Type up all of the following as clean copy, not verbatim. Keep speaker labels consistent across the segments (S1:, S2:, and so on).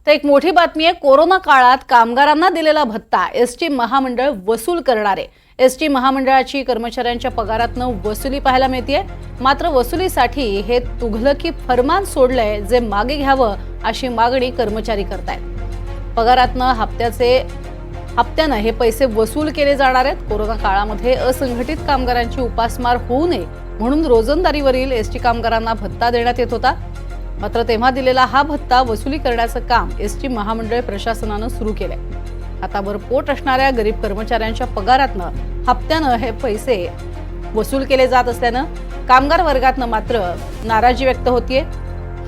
S1: तर एक मोठी बातमी आहे। कोरोना काळात कामगारांना दिलेला भत्ता एसटी महामंडळ वसूल करणार आहे। एसटी महामंडळाची कर्मचाऱ्यांच्या पगारातनं वसुली पाहायला मिळते। मात्र वसुलीसाठी हे तुघलकी फरमान सोडलंय, जे मागे घ्यावं अशी मागणी कर्मचारी करतायत। पगारातनं हप्त्यानं हे पैसे वसूल केले जाणार आहेत। कोरोना काळामध्ये असंघटित कामगारांची उपासमार होऊ नये म्हणून रोजंदारीवरील एसटी कामगारांना भत्ता देण्यात येत होता। मात्र तेव्हा दिलेला हा भत्ता वसुली करण्याचं काम एसटी महामंडळ प्रशासनानं सुरू केलंय। आता पोट असणाऱ्या गरीब कर्मचाऱ्यांच्या पगारातनं हप्त्यानं हे पैसे वसूल केले जात असल्यानं कामगार वर्गातनं मात्र नाराजी व्यक्त होतीये।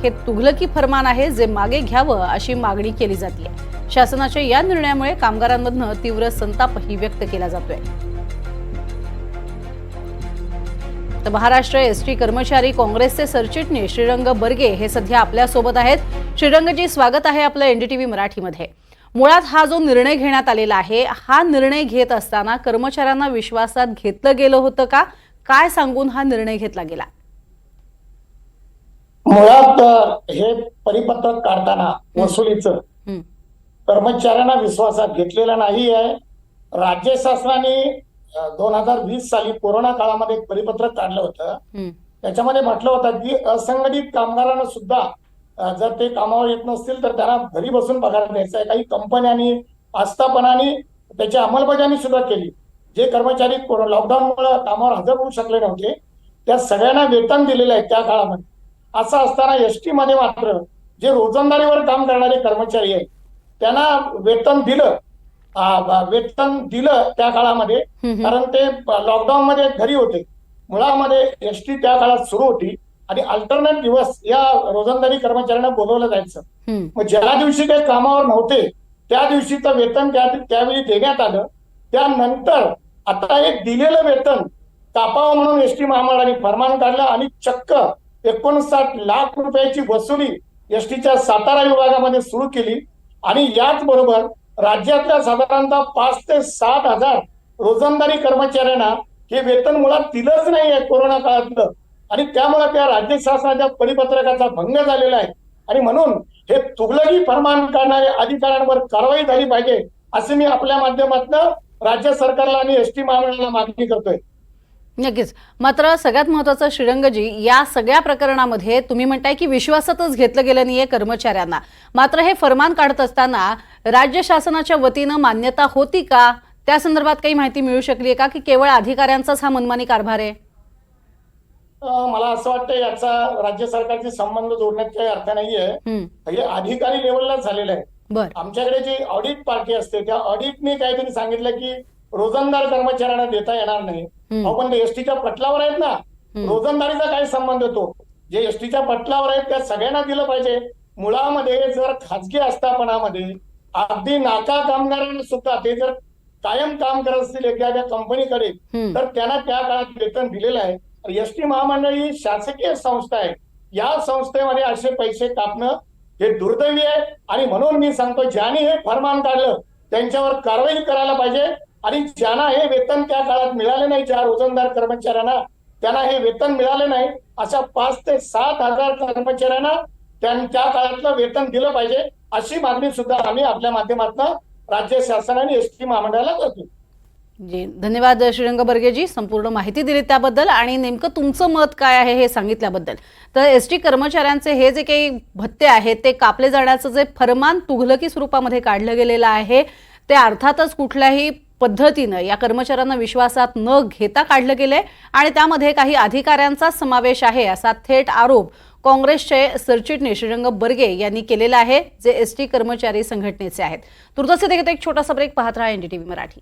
S1: हे तुघलकी फरमान आहे, जे मागे घ्यावं अशी मागणी केली जाते। शासनाच्या या निर्णयामुळे कामगारांमधनं तीव्र संतापही व्यक्त केला जातोय। तर महाराष्ट्र एसटी कर्मचारी काँग्रेसचे सरचिटणीस श्रीरंग बर्गे हे सध्या आपल्या सोबत आहेत। श्रीरंगजी, स्वागत आहे आपलं एनडीटीव्ही मराठीमध्ये। मुळात हा जो निर्णय घेण्यात आलेला आहे, हा निर्णय घेत असताना कर्मचाऱ्यांना विश्वासात घेतलं गेलं होतं का? काय सांगून हा निर्णय घेतला गेला?
S2: मुळात हे परिपत्रक काढताना वसुलीचं कर्मचाऱ्यांना विश्वासात घेतलेलं नाही आहे। राज्य शासनाने 2020 साली कोरोना काळामध्ये एक परिपत्रक काढलं होतं। त्याच्यामध्ये म्हटलं होतं की असंघटित कामगारांना सुद्धा जर ते कामावर येत नसतील तर त्यांना घरी बसून पगार द्यायचा आहे। काही कंपन्यांनी आस्थापनांनी त्याची अंमलबजावणी सुद्धा केली। जे कर्मचारी लॉकडाऊनमुळे कामावर हजर होऊ शकले नव्हते त्या सगळ्यांना वेतन दिलेलं आहे त्या काळामध्ये। असं असताना एसटी मध्ये मात्र जे रोजंदारीवर काम करणारे कर्मचारी आहेत त्यांना वेतन दिलं त्या काळामध्ये, कारण ते लॉकडाऊन मध्ये घरी होते। मुळामध्ये एसटी त्या काळात सुरू होती आणि अल्टरनेट दिवस या रोजंदारी कर्मचाऱ्यांना बोलवलं जायचं। मग ज्या दिवशी ते कामावर नव्हते त्या दिवशीचं वेतन त्यावेळी देण्यात आलं। त्यानंतर आता एक दिलेलं वेतन कापावं म्हणून एसटी महामंडळाने फरमान काढलं आणि चक्क 59 लाख रुपयाची वसुली एसटीच्या सातारा विभागामध्ये सुरू केली। आणि याच बरोबर राज्यातल्या साधारणतः 5 ते 7 हजार रोजंदारी कर्मचाऱ्यांना हे वेतन मुळात दिलंच नाहीये कोरोना काळातलं, आणि त्यामुळे त्या राज्य शासनाच्या परिपत्रकाचा भंग झालेला आहे। आणि म्हणून हे तुघलकी फरमान काढणाऱ्या अधिकाऱ्यांवर कारवाई झाली पाहिजे असे मी आपल्या माध्यमातून राज्य सरकारला आणि एसटी महामंडळाला मागणी करतोय।
S1: नक्कीच। मात्र सगळ्यात महत्त्वाचं श्रीरंगजी, या सगळ्या प्रकरणामध्ये तुम्ही म्हणताय की विश्वासातच घेतलं गेलं नाहीये कर्मचाऱ्यांना। मात्र हे फरमान काढत असताना राज्य शासनाच्या वतीनं मान्यता होती का? त्या संदर्भात काही माहिती मिळू शकली का की केवळ अधिकाऱ्यांचाच हा मनमानी कारभार आहे?
S2: मला असं वाटतं याचा राज्य सरकारचे संबंध जोडण्यात काही अर्थ नाहीये। हे अधिकारी लेवलला झालेलं आहे। आमच्याकडे जी ऑडिट पार्टी असते त्या ऑडिटने काहीतरी सांगितलं की रोजंदार कर्मचाऱ्यांना देता येणार नाही। पण ते एसटीच्या पटलावर आहेत ना, रोजंदारीचा काय संबंध येतो? जे एसटीच्या पटलावर आहेत त्या सगळ्यांना दिलं पाहिजे। मुळामध्ये जर खाजगी आस्थापनामध्ये अगदी नाका कामगारांना सुद्धा ते जर कायम काम करत असतील एखाद्या कंपनीकडे तर त्यांना त्या काळात वेतन दिलेलं आहे। एसटी महामंडळ ही शासकीय संस्था आहे। या संस्थेमध्ये असे पैसे कापणं हे दुर्दैवी आहे। आणि म्हणून मी सांगतो, ज्यांनी हे फरमान काढलं त्यांच्यावर कारवाई करायला पाहिजे। आणि ज्यांना हे वेतन त्या काळात मिळाले नाही, ज्या रोजंदार कर्मचाऱ्यांना त्यांना हे वेतन मिळाले नाही, अशा 5 ते 7 हजार कर्मचाऱ्यांना त्या काळातलं वेतन दिलं पाहिजे अशी मागणी सुद्धा आम्ही आपल्या माध्यमातून राज्य शासन आणि एसटी महामंडळाला करतो।
S1: जी, धन्यवाद श्रीरंग बर्गेजी, संपूर्ण माहिती दिली त्याबद्दल आणि नेमकं तुमचं मत काय आहे हे सांगितल्याबद्दल। तर एसटी कर्मचाऱ्यांचे हे जे काही भत्ते आहेत ते कापले जाण्याचं जे फरमान तुघलकी स्वरूपामध्ये काढलं गेलेलं आहे ते अर्थातच कुठल्याही पद्धतीनं या कर्मचाऱ्यांना विश्वासात न घेता काढलं गेलंय आणि त्यामध्ये काही अधिकाऱ्यांचा समावेश आहे असा थेट आरोप काँग्रेसचे सरचिटणीस श्रीरंग बर्गे यांनी केलेला आहे, जे एसटी कर्मचारी संघटनेचे आहेत। तुर्तास एक छोटासा ब्रेक, पाहत राहा एनडीटीव्ही मराठी।